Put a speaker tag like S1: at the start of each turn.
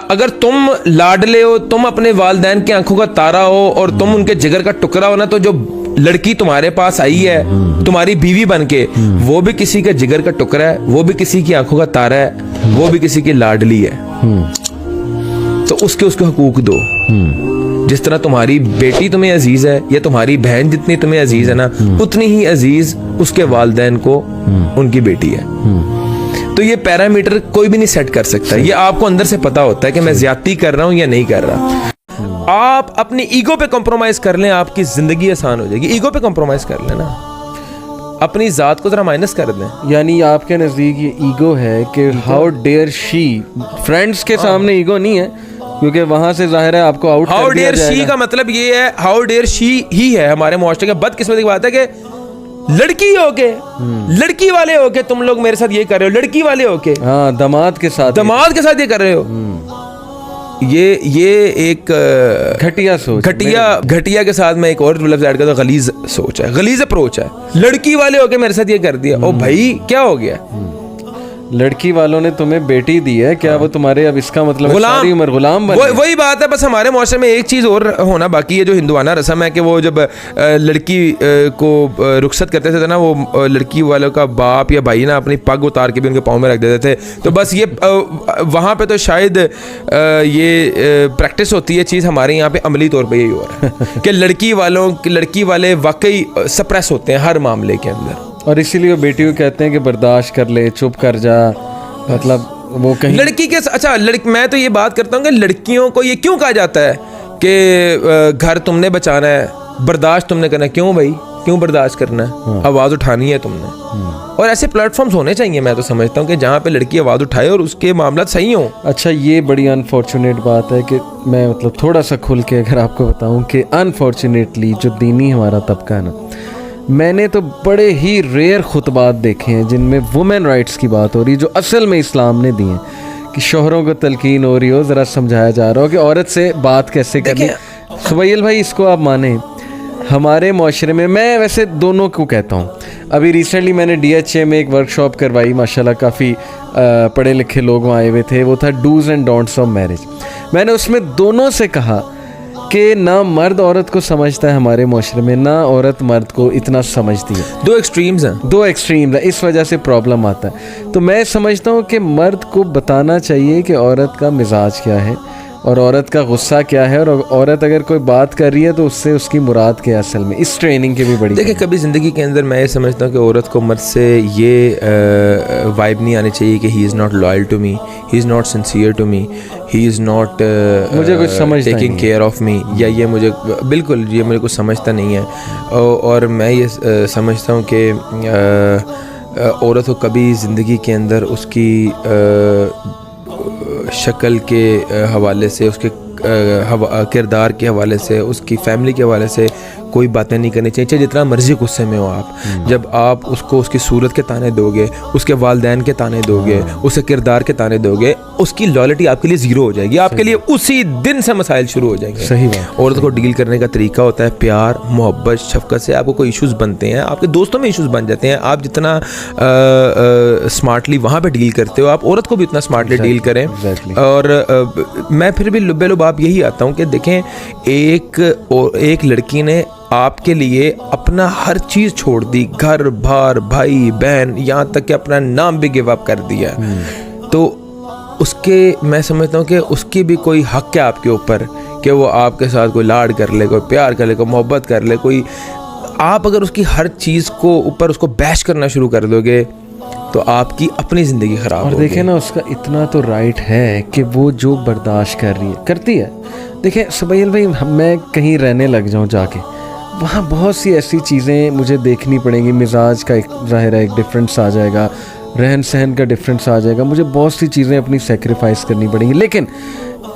S1: اگر تم لاڈلے ہو, تم اپنے والدین کی آنکھوں کا تارا ہو اور تم ان کے جگر کا ٹکڑا ہو نا, تو جو لڑکی تمہارے پاس آئی ہے تمہاری بیوی بن کے, وہ بھی کسی کا جگر کا ٹکڑا ہے, وہ بھی کسی کی آنکھوں کا تارا ہے, وہ بھی کسی کی لاڈلی ہے. تو اس کے حقوق دو. جس طرح تمہاری بیٹی تمہیں عزیز ہے یا تمہاری بہن جتنی تمہیں عزیز ہے نا, اتنی ہی عزیز اس کے والدین کو ان کی بیٹی ہے. تو یہ پیرامیٹر کوئی بھی نہیں سیٹ کر سکتا. یہ آپ کو اندر سے پتا ہوتا ہے کہ میں زیادتی کر رہا ہوں یا نہیں کر رہا. آپ اپنی ایگو پہ کمپرومائز کر لیں, آپ کی زندگی آسان ہو جائے گی. ایگو پہ کمپرومائز کر لیں نا, اپنی ذات کو ذرا مائنس کر دیں.
S2: یعنی آپ کے نزدیک یہ ایگو ہے کہ ہاؤ ڈیئر شی, فرینڈس کے سامنے ایگو نہیں ہے کیونکہ وہاں سے ظاہر ہے آپ کو آؤٹ
S1: ہاؤ ڈیئر شی کا مطلب یہ ہے, ہاؤ ڈیئر شی ہی ہے ہمارے معاشرے کا بدقسمتی کی بات ہے کہ لڑکی ہو کے, لڑکی والے ہو کے تم لوگ میرے ساتھ یہ کر رہے ہو, لڑکی والے ہو کے,
S2: ہاں داماد کے ساتھ
S1: یہ کر رہے ہو. یہ ایک
S2: گھٹیا سوچ,
S1: گھٹیا کے ساتھ میں ایک اور لفظ ایڈ کرتا ہوں, غلیظ سوچ ہے, غلیظ اپروچ ہے. لڑکی والے ہو کے میرے ساتھ یہ کر دیا, او بھائی کیا ہو گیا؟
S2: لڑکی والوں نے تمہیں بیٹی دی ہے, کیا وہ تمہارے اب اس کا مطلب ساری عمر غلام بن گئے؟
S1: وہی بات ہے. بس ہمارے معاشرے میں ایک چیز اور ہونا باقی ہے جو ہندوانہ رسم ہے کہ وہ جب لڑکی کو رخصت کرتے تھے نا, وہ لڑکی والوں کا باپ یا بھائی نا اپنی پگ اتار کے بھی ان کے پاؤں میں رکھ دیتے تھے. تو بس یہ وہاں پہ تو شاید یہ پریکٹس ہوتی ہے چیز, ہمارے یہاں پہ عملی طور پہ یہی ہو رہا ہے کہ لڑکی والے واقعی سپریس ہوتے ہیں ہر معاملے کے اندر.
S2: اور اسی لیے بیٹی کو کہتے ہیں کہ برداشت کر لے, چپ کر جا, مطلب وہ کہیں
S1: لڑکی کے. اچھا میں تو یہ بات کرتا ہوں کہ لڑکیوں کو یہ کیوں کہا جاتا ہے کہ گھر تم نے بچانا ہے, برداشت تم نے کرنا ہے. کیوں بھائی, کیوں برداشت کرنا ہے؟ آواز اٹھانی ہے تم نے. اور ایسے پلیٹ فارمز ہونے چاہیے, میں تو سمجھتا ہوں کہ جہاں پہ لڑکی آواز اٹھائے اور اس کے معاملات صحیح ہوں.
S2: اچھا یہ بڑی انفارچونیٹ بات ہے کہ میں مطلب تھوڑا سا کھل کے اگر آپ کو بتاؤں کہ انفارچونیٹلی جو دینی ہمارا طبقہ ہے نا, میں نے تو بڑے ہی ریئر خطبات دیکھے ہیں جن میں وومن رائٹس کی بات ہو رہی ہے, جو اصل میں اسلام نے دی ہیں, کہ شوہروں کو تلقین ہو رہی ہو, ذرا سمجھایا جا رہا ہو کہ عورت سے بات کیسے کرنی. سبیل بھائی اس کو آپ مانیں, ہمارے معاشرے میں ویسے دونوں کو کہتا ہوں. ابھی ریسنٹلی میں نے ڈی ایچ اے میں ایک ورک شاپ کروائی, ماشاءاللہ کافی پڑھے لکھے لوگ وہاں آئے ہوئے تھے. وہ تھا dos and don'ts of marriage. میں نے اس میں دونوں سے کہا کہ نہ مرد عورت کو سمجھتا ہے ہمارے معاشرے میں, نہ عورت مرد کو اتنا سمجھتی ہے.
S1: دو ایکسٹریمز ہیں,
S2: اس وجہ سے پرابلم آتا ہے. تو میں سمجھتا ہوں کہ مرد کو بتانا چاہیے کہ عورت کا مزاج کیا ہے اور عورت کا غصہ کیا ہے, اور عورت اگر کوئی بات کر رہی ہے تو اس سے اس کی مراد کیا ہے. اصل میں اس ٹریننگ کی بھی بڑی
S1: دیکھیں, کبھی زندگی کے اندر میں یہ سمجھتا ہوں کہ عورت کو مرد سے یہ وائب نہیں آنی چاہیے کہ he is not loyal to me, he is not sincere to me, he is not
S2: مجھے کچھ سمجھ
S1: ٹیکنگ کیئر آف می, یا یہ مجھے بالکل یہ مجھے کچھ سمجھتا نہیں ہے. اور میں یہ سمجھتا ہوں کہ عورت کو کبھی زندگی کے اندر اس کی شکل کے حوالے سے, اس کے کردار کے حوالے سے, اس کی فیملی کے حوالے سے کوئی باتیں نہیں کرنی چاہیے, چاہے جتنا مرضی غصے میں ہو آپ. جب آپ اس کو اس کی صورت کے تانے دو گے, اس کے والدین کے تانے دو گے, اس کے کردار کے تانے دو گے, اس کی لائلٹی آپ کے لیے زیرو ہو جائے گی. آپ کے لیے اسی دن سے مسائل شروع ہو جائیں گے.
S2: صحیح بات.
S1: عورت کو ڈیل کرنے کا طریقہ ہوتا ہے پیار, محبت, شفقت سے. آپ کو کوئی ایشوز بنتے ہیں, آپ کے دوستوں میں ایشوز بن جاتے ہیں, آپ جتنا اسمارٹلی وہاں پہ ڈیل کرتے ہو, آپ عورت کو بھی اتنا اسمارٹلی ڈیل کریں. اور میں پھر بھی لبے لباب یہی آتا ہوں کہ دیکھیں, ایک لڑکی نے آپ کے لیے اپنا ہر چیز چھوڑ دی, گھر بار, بھائی بہن, یہاں تک کہ اپنا نام بھی گیو اپ کر دیا. تو اس کے میں سمجھتا ہوں کہ اس کی بھی کوئی حق ہے آپ کے اوپر کہ وہ آپ کے ساتھ کوئی لاڈ کر لے, کوئی پیار کر لے, کوئی محبت کر لے. کوئی آپ اگر اس کی ہر چیز کو اوپر اس کو بیش کرنا شروع کر دو گے تو آپ کی اپنی زندگی خراب ہوگی.
S2: اور دیکھیں نا, اس کا اتنا تو رائٹ ہے کہ وہ جو برداشت کر رہی ہے کرتی ہے. دیکھیں سبیل بھائی, میں کہیں رہنے لگ جاؤں جا کے, وہاں بہت سی ایسی چیزیں مجھے دیکھنی پڑیں گی. مزاج کا ایک ظاہر ہے ایک ڈفرینس آ جائے گا, رہن سہن کا ڈفرینس آ جائے گا, مجھے بہت سی چیزیں اپنی سیکریفائس کرنی پڑیں گی. لیکن